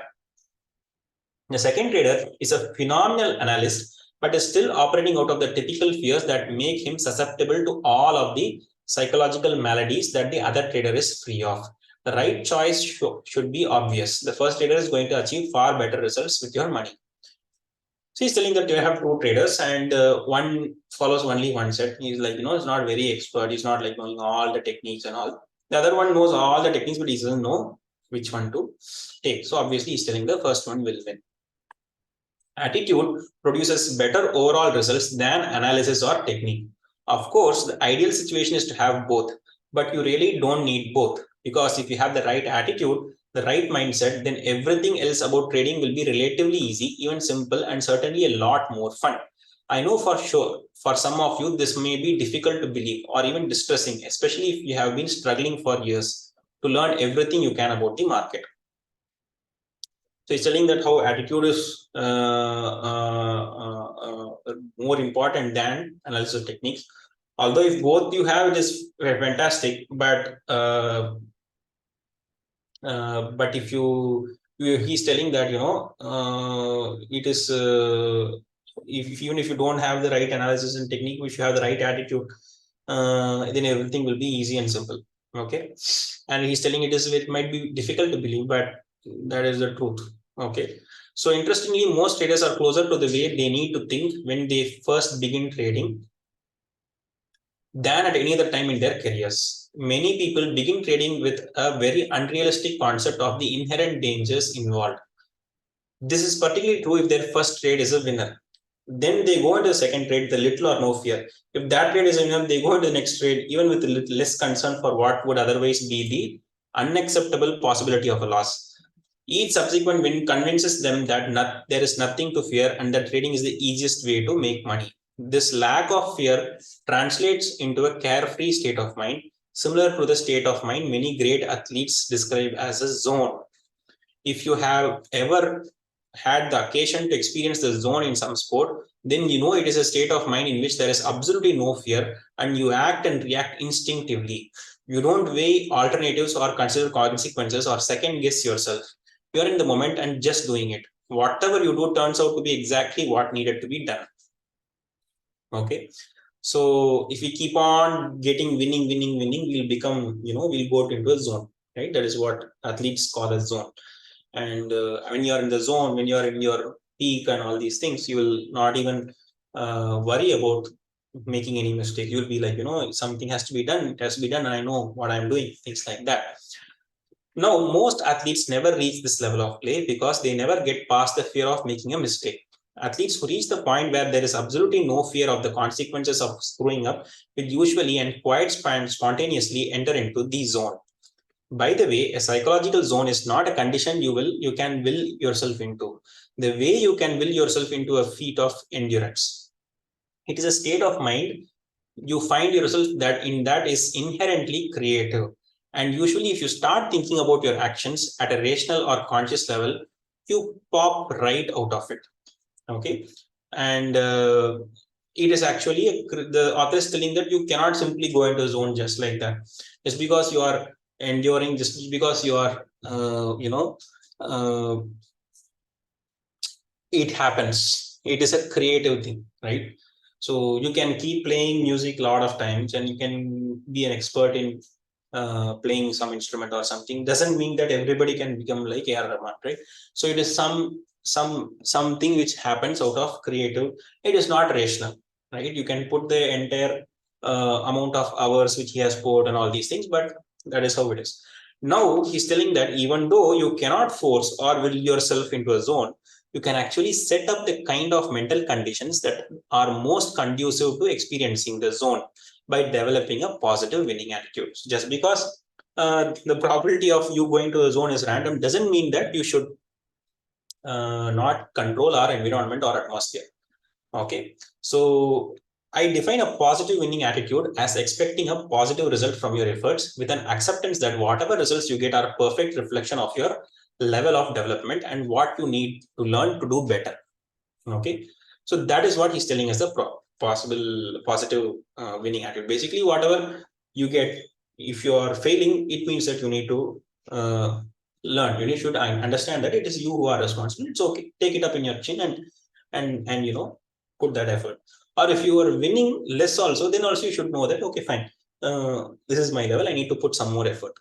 The second trader is a phenomenal analyst, but is still operating out of the typical fears that make him susceptible to all of the psychological maladies that the other trader is free of. The right choice should be obvious. The first trader is going to achieve far better results with your money. So he's telling that you have two traders, and one follows only one set. He's like, it's not very expert. He's not like knowing all the techniques and all. The other one knows all the techniques, but he doesn't know which one to take. So obviously he's telling the first one will win. Attitude produces better overall results than analysis or technique. Of course, the ideal situation is to have both, but you really don't need both, because if you have the right attitude, the right mindset, then everything else about trading will be relatively easy, even simple, and certainly a lot more fun. I know for sure, for some of you, this may be difficult to believe or even distressing, especially if you have been struggling for years to learn everything you can about the market. So he's telling that how attitude is more important than analysis techniques. Although if both you have, it is fantastic. But if he's telling that it is even if you don't have the right analysis and technique, if you have the right attitude, then everything will be easy and simple. Okay, and he's telling it might be difficult to believe, but that is the truth. Okay. So interestingly, most traders are closer to the way they need to think when they first begin trading than at any other time in their careers. Many people begin trading with a very unrealistic concept of the inherent dangers involved. This is particularly true if their first trade is a winner. Then they go into the second trade with little or no fear. If that trade is a winner, they go into the next trade even with a little less concern for what would otherwise be the unacceptable possibility of a loss. Each subsequent win convinces them that there is nothing to fear and that trading is the easiest way to make money. This lack of fear translates into a carefree state of mind, similar to the state of mind many great athletes describe as a zone. If you have ever had the occasion to experience the zone in some sport, then you know it is a state of mind in which there is absolutely no fear and you act and react instinctively. You don't weigh alternatives or consider consequences or second guess yourself. You're in the moment and just doing it. Whatever you do turns out to be exactly what needed to be done. Okay. So if we keep on getting winning, we'll become, we'll go into a zone, right? That is what athletes call a zone. And when you're in the zone, when you're in your peak and all these things, you will not even worry about making any mistake. You'll be like, something has to be done, it has to be done, and I know what I'm doing, things like that. Now, most athletes never reach this level of play because they never get past the fear of making a mistake. Athletes who reach the point where there is absolutely no fear of the consequences of screwing up will usually and quite spontaneously enter into the zone. By the way, a psychological zone is not a condition you can will yourself into. The way you can will yourself into a feat of endurance. It is a state of mind you find yourself that in that is inherently creative. And usually, if you start thinking about your actions at a rational or conscious level, you pop right out of it. Okay. And it is actually the author is telling that you cannot simply go into a zone just like that. Just because you are enduring, just because you are, it happens. It is a creative thing, right? So you can keep playing music a lot of times and you can be an expert in playing some instrument or something. Doesn't mean that everybody can become like A.R. Rahman, right? So it is something which happens out of creative. It is not rational, right? You can put the entire amount of hours which he has put and all these things, but that is how it is. Now he's telling that even though you cannot force or will yourself into a zone, you can actually set up the kind of mental conditions that are most conducive to experiencing the zone by developing a positive winning attitude. So just because the probability of you going to a zone is random doesn't mean that you should not control our environment or atmosphere. Okay, so I define a positive winning attitude as expecting a positive result from your efforts with an acceptance that whatever results you get are a perfect reflection of your level of development and what you need to learn to do better. Okay, so that is what he's telling us the possible positive winning attitude. Basically, whatever you get, if you are failing, it means that you need to learn. You should understand that it is you who are responsible. It's okay. Take it up in your chin and put that effort. Or if you are winning less also, then also you should know that okay, fine. This is my level. I need to put some more effort.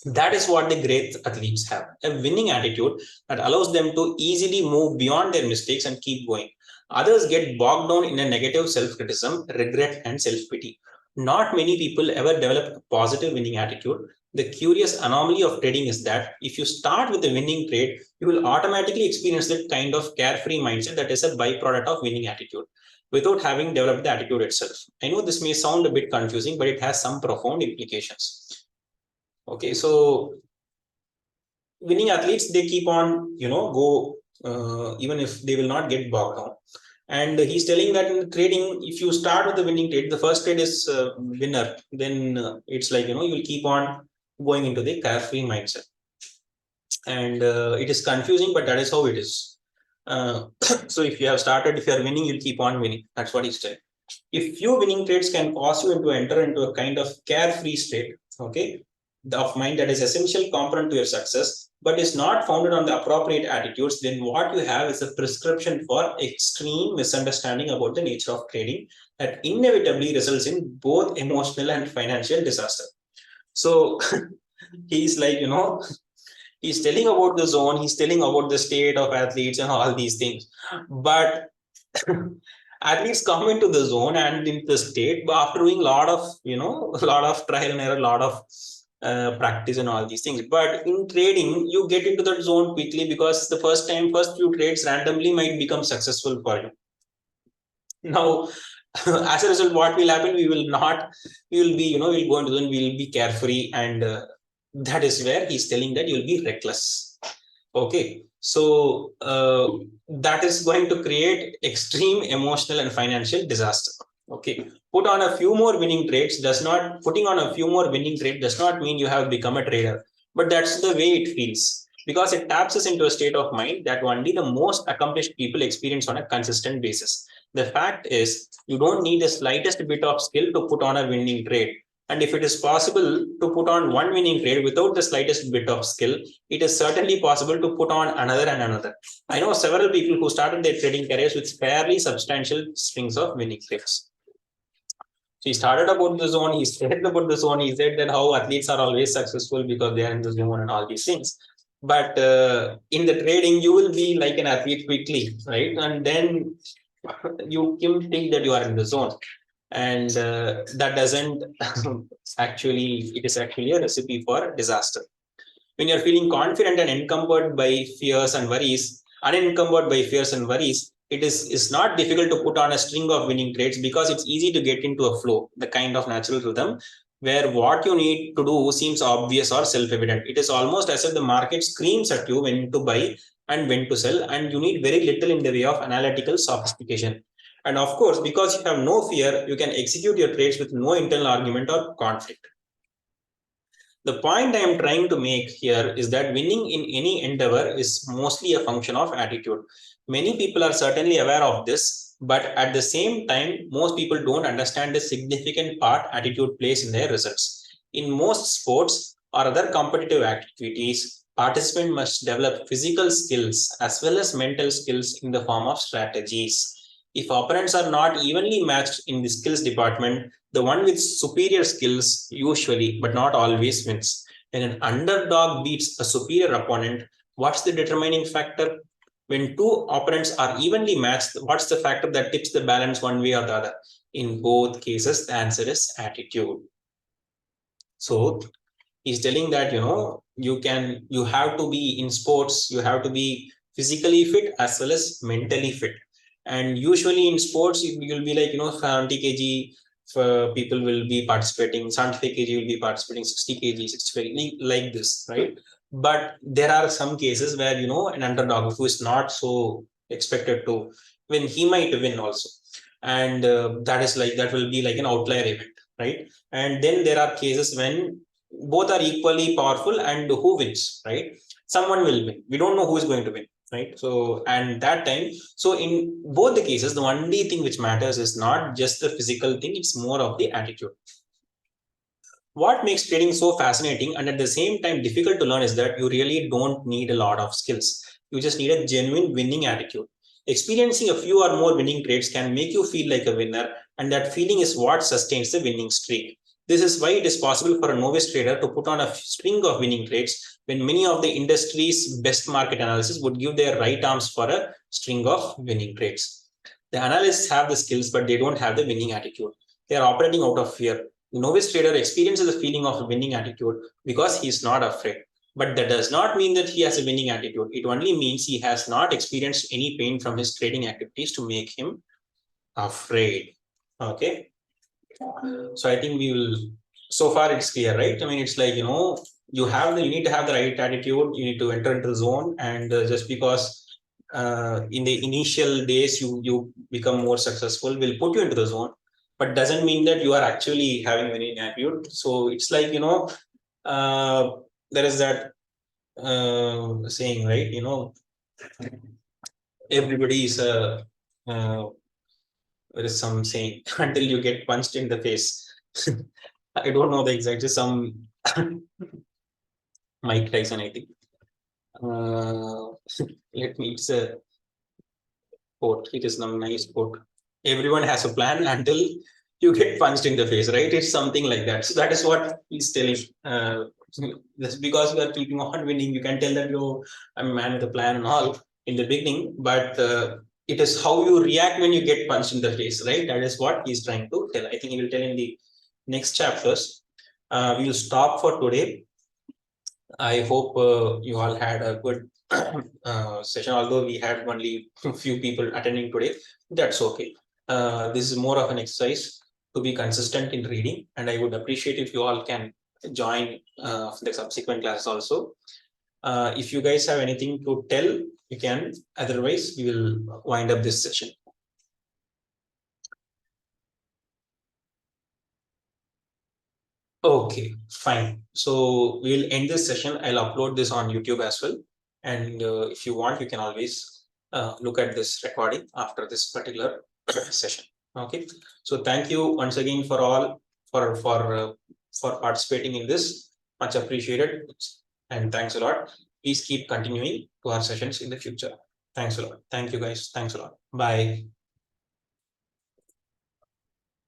That is what the great athletes have, a winning attitude that allows them to easily move beyond their mistakes and keep going. Others get bogged down in a negative self-criticism, regret, and self-pity. Not many people ever develop a positive winning attitude. The curious anomaly of trading is that if you start with a winning trade, you will automatically experience that kind of carefree mindset that is a byproduct of winning attitude without having developed the attitude itself. I know this may sound a bit confusing, but it has some profound implications. Okay, so winning athletes, they keep on, go even if they will not get bogged down. And he's telling that in trading, if you start with the winning trade, the first trade is winner, then it's like, you'll keep on going into the carefree mindset. And it is confusing, but that is how it is. So if you have started, if you are winning, you'll keep on winning. That's what he's saying. If few winning trades can cause you to enter into a kind of carefree state, okay, of mind that is essential component to your success, but is not founded on the appropriate attitudes, then what you have is a prescription for extreme misunderstanding about the nature of trading that inevitably results in both emotional and financial disaster. So he's like, He's telling about the zone, he's telling about the state of athletes and all these things. But athletes come into the zone and into the state after doing a lot of, a lot of trial and error, a lot of practice and all these things. But in trading, you get into that zone quickly because the first few trades randomly might become successful for you. Now, as a result, what will happen? We will be, we'll go into the zone, we'll be carefree, and that is where he's telling that you'll be reckless. Okay, so that is going to create extreme emotional and financial disaster. Okay, putting on a few more winning trades does not mean you have become a trader, but that's the way it feels, because it taps us into a state of mind that only the most accomplished people experience on a consistent basis. The fact is, you don't need the slightest bit of skill to put on a winning trade. And if it is possible to put on one winning trade without the slightest bit of skill, it is certainly possible to put on another and another. I know several people who started their trading careers with fairly substantial strings of winning trades. So he started about the zone, he said about the zone, he said that how athletes are always successful because they are in the zone and all these things. But in the trading, you will be like an athlete quickly, right? And then you think that you are in the zone. And that doesn't actually, it is actually a recipe for disaster. When you're feeling confident and unencumbered by fears and worries, it's not difficult to put on a string of winning trades because it's easy to get into a flow, the kind of natural rhythm where what you need to do seems obvious or self-evident. It is almost as if the market screams at you when to buy and when to sell, and you need very little in the way of analytical sophistication. And of course, because you have no fear, you can execute your trades with no internal argument or conflict. The point I am trying to make here is that winning in any endeavor is mostly a function of attitude. Many people are certainly aware of this, but at the same time, most people don't understand the significant part attitude plays in their results. In most sports or other competitive activities, participants must develop physical skills as well as mental skills in the form of strategies. If opponents are not evenly matched in the skills department, the one with superior skills usually, but not always, wins. When an underdog beats a superior opponent, what's the determining factor? When two opponents are evenly matched, what's the factor that tips the balance one way or the other? In both cases, the answer is attitude. So he's telling that, you have to be in sports, you have to be physically fit as well as mentally fit. And usually in sports, you'll be like, 70 kg people will be participating, 75 kg will be participating, 60 kg, 65 kg, like this, right? But there are some cases where, an underdog who is not so expected to win, he might win also. And that will be like an outlier event, right? And then there are cases when both are equally powerful and who wins, right? Someone will win. We don't know who is going to win, right? So, and that time, so in both the cases, the only thing which matters is not just the physical thing, it's more of the attitude. What makes trading so fascinating and at the same time difficult to learn is that you really don't need a lot of skills. You just need a genuine winning attitude. Experiencing a few or more winning trades can make you feel like a winner, and that feeling is what sustains the winning streak. This is why it is possible for a novice trader to put on a string of winning trades when many of the industry's best market analysts would give their right arms for a string of winning trades. The analysts have the skills, but they don't have the winning attitude. They are operating out of fear. The novice trader experiences the feeling of a winning attitude because he is not afraid. But that does not mean that he has a winning attitude. It only means he has not experienced any pain from his trading activities to make him afraid. Okay. So I think so far it's clear, right? I mean, it's like, you need to have the right attitude. You need to enter into the zone. And just because in the initial days you become more successful will put you into the zone, but doesn't mean that you are actually having winning attitude. So it's like, there is that saying, right? Everybody is there is some saying until you get punched in the face. I don't know the exact, some Mike Tyson, I think. Let me, it's a quote. It is a nice quote. Everyone has a plan until you get punched in the face, right? It's something like that. So that is what he's telling. Just because you are keeping on winning, you can tell that I'm a man with a plan and all in the beginning, but it is how you react when you get punched in the face, right? That is what he's trying to tell. I think he will tell in the next chapters. We will stop for today. I hope you all had a good session, although we had only a few people attending today. That's okay. This is more of an exercise to be consistent in reading, and I would appreciate if you all can join the subsequent classes also. If you guys have anything to tell, you can. Otherwise, we will wind up this session. Okay, fine. So we'll end this session. I'll upload this on YouTube as well. And if you want, you can always look at this recording after this particular session. Okay. So thank you once again for all for participating in this. Much appreciated. And thanks a lot. Please keep continuing to our sessions in the future. Thanks a lot. Thank you guys. Thanks a lot. Bye.